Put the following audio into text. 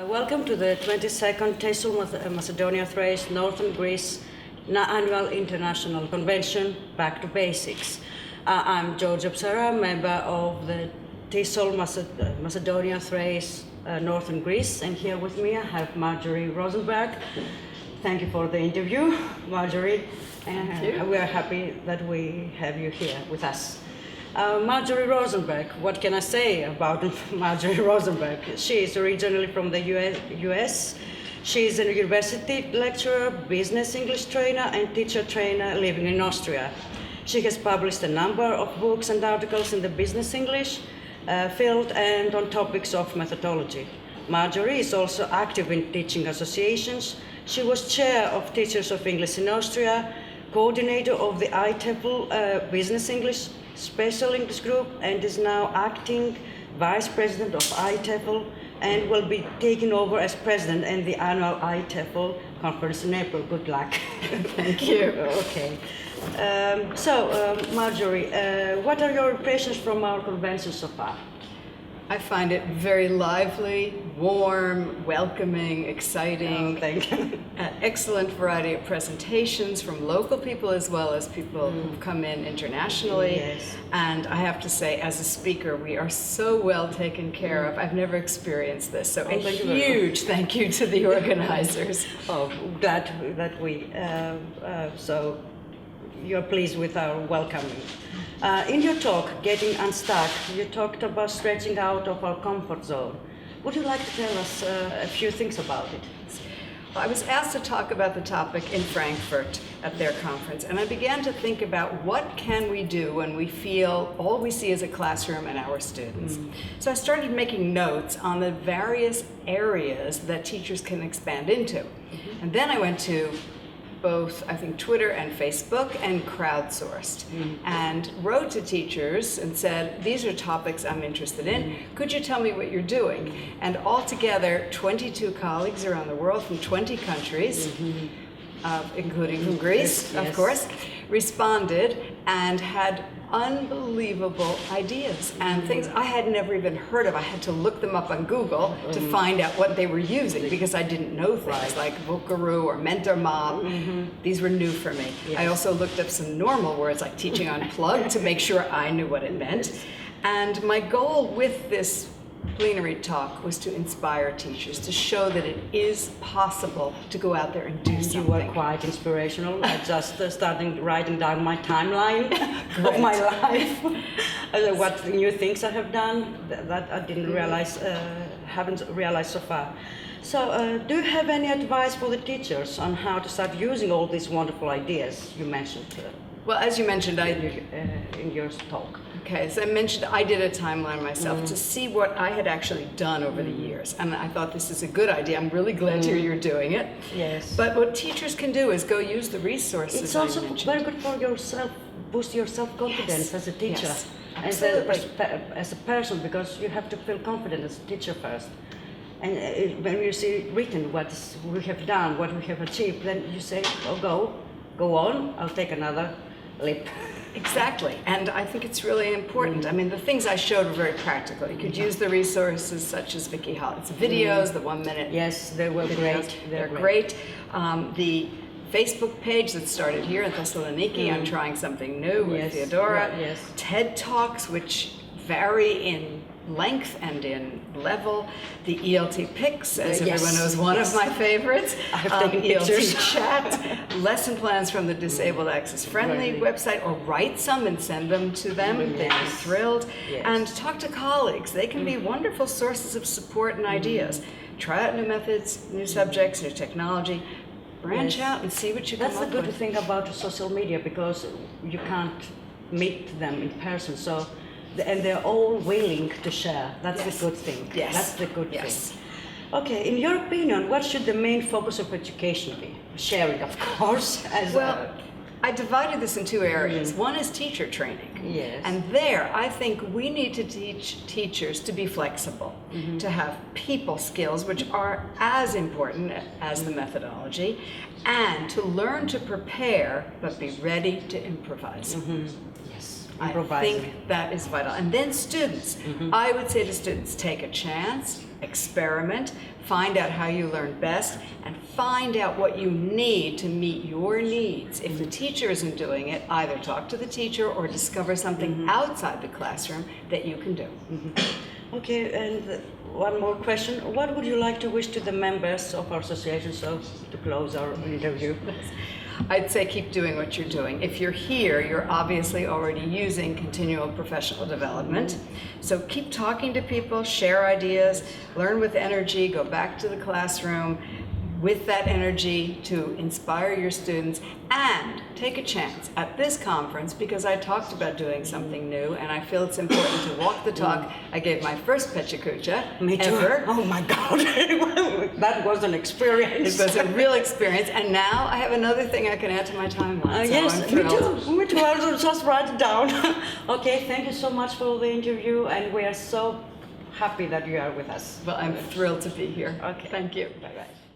Welcome to the 22nd TESOL Macedonia, Thrace, Northern Greece Annual International Convention, Back to Basics. I'm George Apsara, member of the TESOL Macedonia, Thrace, Northern Greece, and here with me I have Marjorie Rosenberg. Thank you for the interview, Marjorie. And we are happy that we have you here with us. Marjorie Rosenberg, what can I say about Marjorie Rosenberg? She is originally from the US. She is a university lecturer, business English trainer, and teacher trainer living in Austria. She has published a number of books and articles in the business English field and on topics of methodology. Marjorie is also active in teaching associations. She was chair of Teachers of English in Austria, coordinator of the TEFL Business English Special English Group, and is now acting vice president of TEFL and will be taking over as president in the annual TEFL conference in April. Good luck. Thank you. Okay. Marjorie, what are your impressions from our convention so far? I find it very lively, warm, welcoming, exciting. Thank you. Excellent variety of presentations from local people as well as people who've come in internationally. Yes. And I have to say, as a speaker, we are so well taken care of. I've never experienced this, so a huge thank you to the organizers. Oh, glad that we, so you're pleased with our welcoming. In your talk, Getting Unstuck, you talked about stretching out of our comfort zone. Would you like to tell us a few things about it? Well, I was asked to talk about the topic in Frankfurt at their conference, and I began to think about what can we do when we feel all we see is a classroom and our students. So I started making notes on the various areas that teachers can expand into. And then I went to both, I think, Twitter and Facebook, and crowdsourced, and wrote to teachers and said, these are topics I'm interested in. Could you tell me what you're doing? And altogether, 22 colleagues around the world from 20 countries, including from Greece, of course, responded and had unbelievable ideas and things I had never even heard of. I had to look them up on Google to find out what they were using because I didn't know things like Vocaroo or Mentor Mob. These were new for me. I also looked up some normal words like teaching unplugged to make sure I knew what it meant. And my goal with this plenary talk was to inspire teachers, to show that it is possible to go out there and do something. You were quite inspirational. I just started writing down my timeline of my life. What new things I have done that I didn't realize, haven't realized so far. So do you have any advice for the teachers on how to start using all these wonderful ideas you mentioned? Well, as you mentioned, in your talk. Okay, as I mentioned, I did a timeline myself to see what I had actually done over the years, and I thought this is a good idea. I'm really glad to hear you're doing it. Yes. But what teachers can do is go use the resources. It's also very good for yourself, boost your self-confidence as a teacher, as a person, because you have to feel confident as a teacher first. And when you see written what we have done, what we have achieved, then you say, oh, go on, I'll take another leap. Exactly, and I think it's really important. I mean, the things I showed were very practical. You could use the resources such as Vicky Holland's videos, the 1 minute. Yes, they were videos. great. They're great. The Facebook page that started here in Thessaloniki, I'm trying something new with Theodora. Yes. TED Talks, which vary in length and in level. The ELT Picks, as everyone knows, one of my favorites. I have taken pictures. ELT Chat, lesson plans from the Disabled Access Friendly website, or write some and send them to them. They'd be thrilled. And talk to colleagues. They can be wonderful sources of support and ideas. Try out new methods, new subjects, new technology. Branch out and see what you come up with. That's the good thing about social media, because you can't meet them in person. So. And they're all willing to share. That's the good thing. Yes. That's the good thing. Okay, in your opinion, what should the main focus of education be? Sharing, of course. I divided this in two areas. One is teacher training. Yes. And there, I think we need to teach teachers to be flexible, to have people skills, which are as important as the methodology, and to learn to prepare, but be ready to improvise. Yes. I think that is vital. And then students, I would say to students, take a chance, experiment, find out how you learn best, and find out what you need to meet your needs. If the teacher isn't doing it, either talk to the teacher or discover something outside the classroom that you can do. Okay, and one more question. What would you like to wish to the members of our association, so to close our interview? I'd say keep doing what you're doing. If you're here, you're obviously already using continual professional development. So keep talking to people, share ideas, learn with energy, go back to the classroom with that energy to inspire your students, and take a chance at this conference, because I talked about doing something new and I feel it's important to walk the talk. I gave my first Pechakucha ever. Oh my God, that was an experience. It was a real experience, and now I have another thing I can add to my timeline. So Yes, I'm thrilled. me too. I'll just write it down. Okay, thank you so much for the interview, and we are so happy that you are with us. Well, I'm thrilled to be here. Okay. Thank you. Bye-bye.